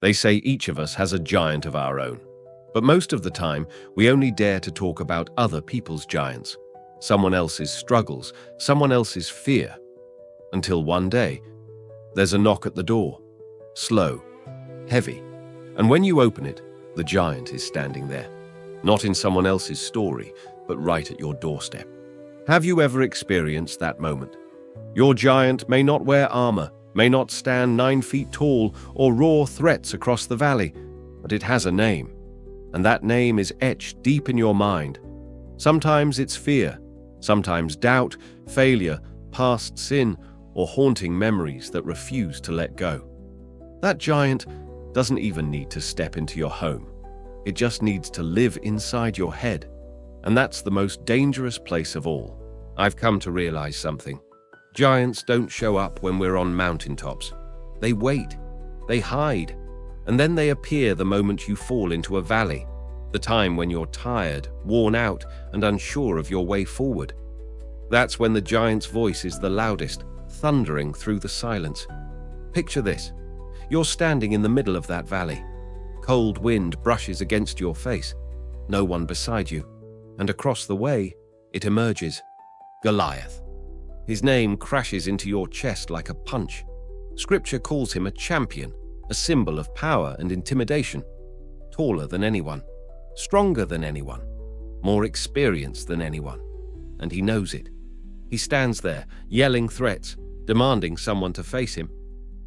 They say each of us has a giant of our own. But most of the time, we only dare to talk about other people's giants, someone else's struggles, someone else's fear. Until one day, there's a knock at the door. Slow, heavy. And when you open it, the giant is standing there. Not in someone else's story, but right at your doorstep. Have you ever experienced that moment? Your giant may not wear armor, may not stand 9 feet tall or roar threats across the valley, but it has a name. And that name is etched deep in your mind. Sometimes it's fear, sometimes doubt, failure, past sin, or haunting memories that refuse to let go. That giant doesn't even need to step into your home. It just needs to live inside your head. And that's the most dangerous place of all. I've come to realize something. Giants don't show up when we're on mountaintops. They wait, they hide, and then they appear the moment you fall into a valley, the time when you're tired, worn out, and unsure of your way forward. That's when the giant's voice is the loudest, thundering through the silence. Picture this. You're standing in the middle of that valley. Cold wind brushes against your face. No one beside you. And across the way, it emerges. Goliath. His name crashes into your chest like a punch. Scripture calls him a champion, a symbol of power and intimidation. Taller than anyone, stronger than anyone, more experienced than anyone. And he knows it. He stands there, yelling threats, demanding someone to face him.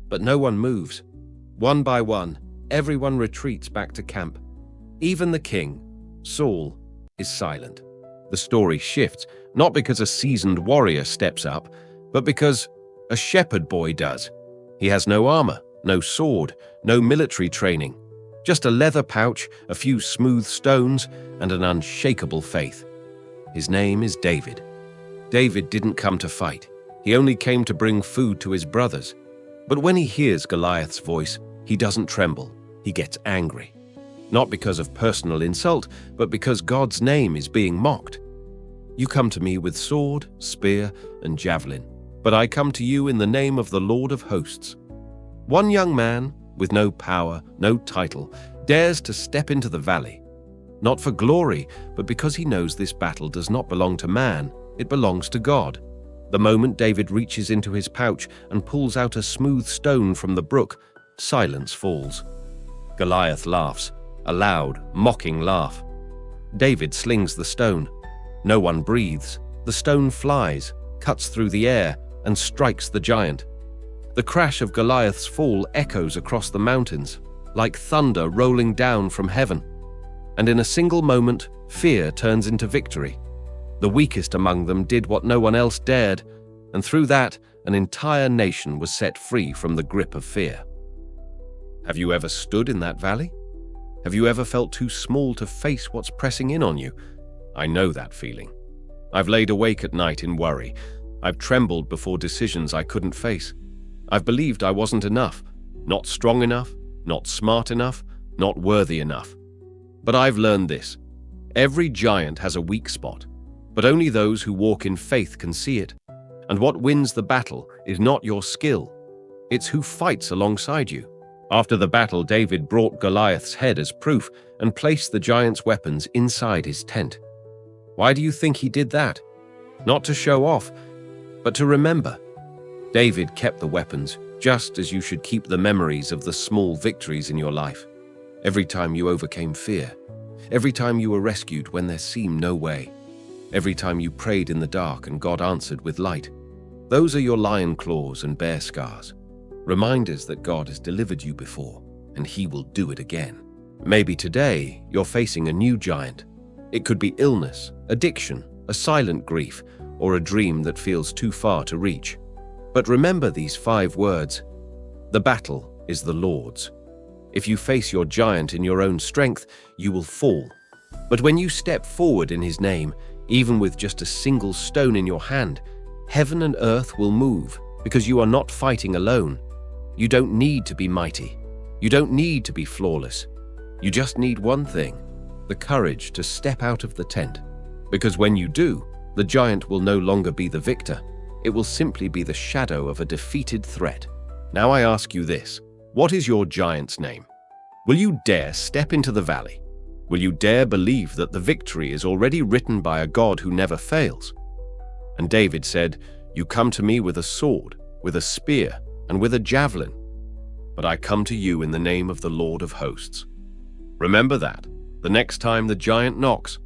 But no one moves. One by one, everyone retreats back to camp. Even the king, Saul, is silent. The story shifts, not because a seasoned warrior steps up, but because a shepherd boy does. He has no armor, no sword, no military training, just a leather pouch, a few smooth stones, and an unshakable faith. His name is David. David didn't come to fight. He only came to bring food to his brothers. But when he hears Goliath's voice, he doesn't tremble. He gets angry. Not because of personal insult, but because God's name is being mocked. You come to me with sword, spear, and javelin, but I come to you in the name of the Lord of hosts. One young man, with no power, no title, dares to step into the valley. Not for glory, but because he knows this battle does not belong to man, it belongs to God. The moment David reaches into his pouch and pulls out a smooth stone from the brook, silence falls. Goliath laughs, a loud, mocking laugh. David slings the stone. No one breathes. The stone flies, cuts through the air, and strikes the giant. The crash of Goliath's fall echoes across the mountains, like thunder rolling down from heaven. And in a single moment, fear turns into victory. The weakest among them did what no one else dared, and through that, an entire nation was set free from the grip of fear. Have you ever stood in that valley? Have you ever felt too small to face what's pressing in on you? I know that feeling. I've laid awake at night in worry. I've trembled before decisions I couldn't face. I've believed I wasn't enough, not strong enough, not smart enough, not worthy enough. But I've learned this. Every giant has a weak spot, but only those who walk in faith can see it. And what wins the battle is not your skill. It's who fights alongside you. After the battle, David brought Goliath's head as proof and placed the giant's weapons inside his tent. Why do you think he did that? Not to show off, but to remember. David kept the weapons, just as you should keep the memories of the small victories in your life. Every time you overcame fear, every time you were rescued when there seemed no way, every time you prayed in the dark and God answered with light. Those are your lion claws and bear scars, reminders that God has delivered you before, and He will do it again. Maybe today you're facing a new giant. It could be illness, addiction, a silent grief, or a dream that feels too far to reach. But remember these 5 words. The battle is the Lord's. If you face your giant in your own strength, you will fall. But when you step forward in His name, even with just a single stone in your hand, heaven and earth will move, because you are not fighting alone. You don't need to be mighty. You don't need to be flawless. You just need one thing: the courage to step out of the tent. Because when you do, the giant will no longer be the victor. It will simply be the shadow of a defeated threat. Now I ask you this: what is your giant's name? Will you dare step into the valley? Will you dare believe that the victory is already written by a God who never fails? And David said, "You come to me with a sword, with a spear, and with a javelin, but I come to you in the name of the Lord of hosts." Remember that, the next time the giant knocks,